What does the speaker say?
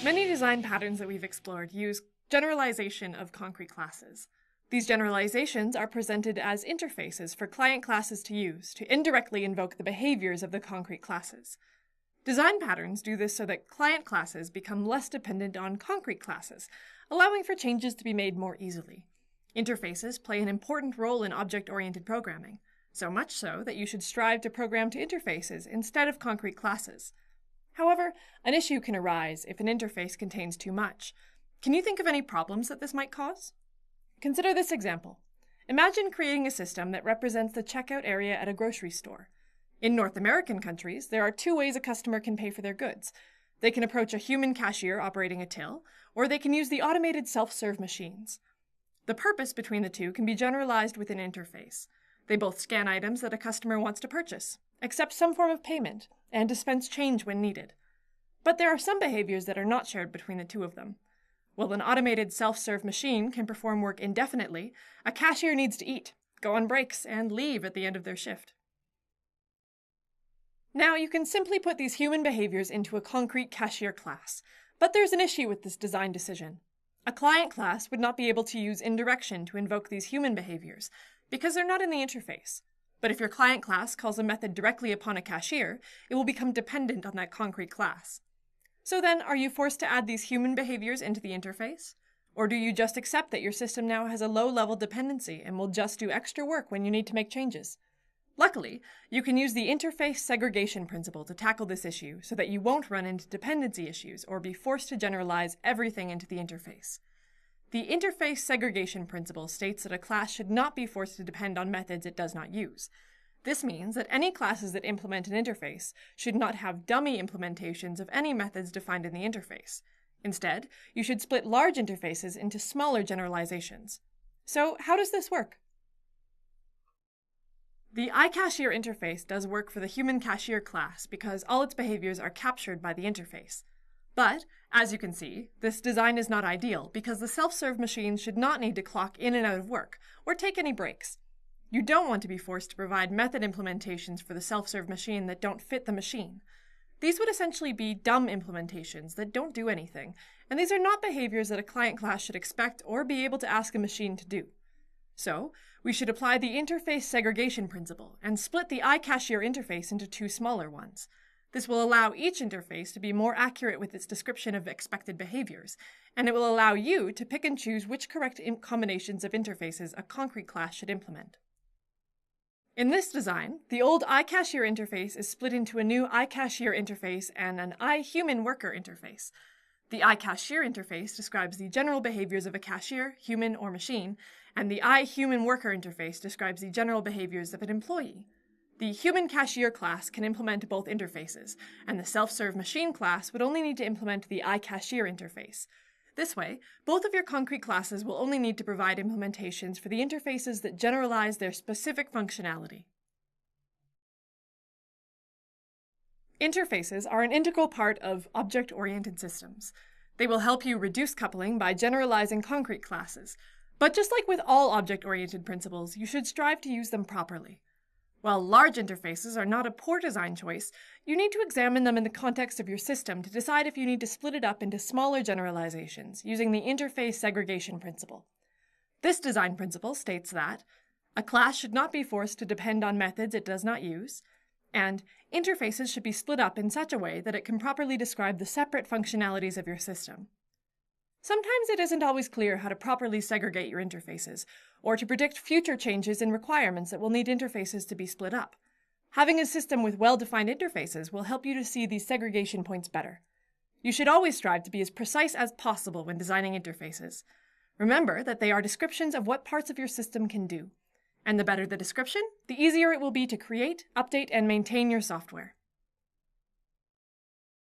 Many design patterns that we've explored use generalization of concrete classes. These generalizations are presented as interfaces for client classes to use to indirectly invoke the behaviors of the concrete classes. Design patterns do this so that client classes become less dependent on concrete classes, allowing for changes to be made more easily. Interfaces play an important role in object-oriented programming, so much so that you should strive to program to interfaces instead of concrete classes. However, an issue can arise if an interface contains too much. Can you think of any problems that this might cause? Consider this example. Imagine creating a system that represents the checkout area at a grocery store. In North American countries, there are two ways a customer can pay for their goods. They can approach a human cashier operating a till, or they can use the automated self-serve machines. The purpose between the two can be generalized with an interface. They both scan items that a customer wants to purchase, accept some form of payment, and dispense change when needed. But there are some behaviors that are not shared between the two of them. While an automated self-serve machine can perform work indefinitely, a cashier needs to eat, go on breaks, and leave at the end of their shift. Now, you can simply put these human behaviors into a concrete cashier class, but there's an issue with this design decision. A client class would not be able to use indirection to invoke these human behaviors, because they're not in the interface. But if your client class calls a method directly upon a cashier, it will become dependent on that concrete class. So then, are you forced to add these human behaviors into the interface? Or do you just accept that your system now has a low-level dependency and will just do extra work when you need to make changes? Luckily, you can use the interface segregation principle to tackle this issue so that you won't run into dependency issues or be forced to generalize everything into the interface. The interface segregation principle states that a class should not be forced to depend on methods it does not use. This means that any classes that implement an interface should not have dummy implementations of any methods defined in the interface. Instead, you should split large interfaces into smaller generalizations. So, how does this work? The iCashier interface does work for the human cashier class because all its behaviors are captured by the interface. But, as you can see, this design is not ideal because the self-serve machines should not need to clock in and out of work or take any breaks. You don't want to be forced to provide method implementations for the self-serve machine that don't fit the machine. These would essentially be dumb implementations that don't do anything, and these are not behaviors that a client class should expect or be able to ask a machine to do. So, we should apply the interface segregation principle and split the iCashier interface into two smaller ones. This will allow each interface to be more accurate with its description of expected behaviors, and it will allow you to pick and choose which correct combinations of interfaces a concrete class should implement. In this design, the old iCashier interface is split into a new iCashier interface and an iHuman worker interface. The iCashier interface describes the general behaviors of a cashier, human, or machine, and the iHuman worker interface describes the general behaviors of an employee. The human cashier class can implement both interfaces, and the self-serve machine class would only need to implement the iCashier interface. This way, both of your concrete classes will only need to provide implementations for the interfaces that generalize their specific functionality. Interfaces are an integral part of object-oriented systems. They will help you reduce coupling by generalizing concrete classes, but just like with all object-oriented principles, you should strive to use them properly. While large interfaces are not a poor design choice, you need to examine them in the context of your system to decide if you need to split it up into smaller generalizations using the interface segregation principle. This design principle states that a class should not be forced to depend on methods it does not use, and interfaces should be split up in such a way that it can properly describe the separate functionalities of your system. Sometimes it isn't always clear how to properly segregate your interfaces, or to predict future changes in requirements that will need interfaces to be split up. Having a system with well-defined interfaces will help you to see these segregation points better. You should always strive to be as precise as possible when designing interfaces. Remember that they are descriptions of what parts of your system can do. And the better the description, the easier it will be to create, update, and maintain your software.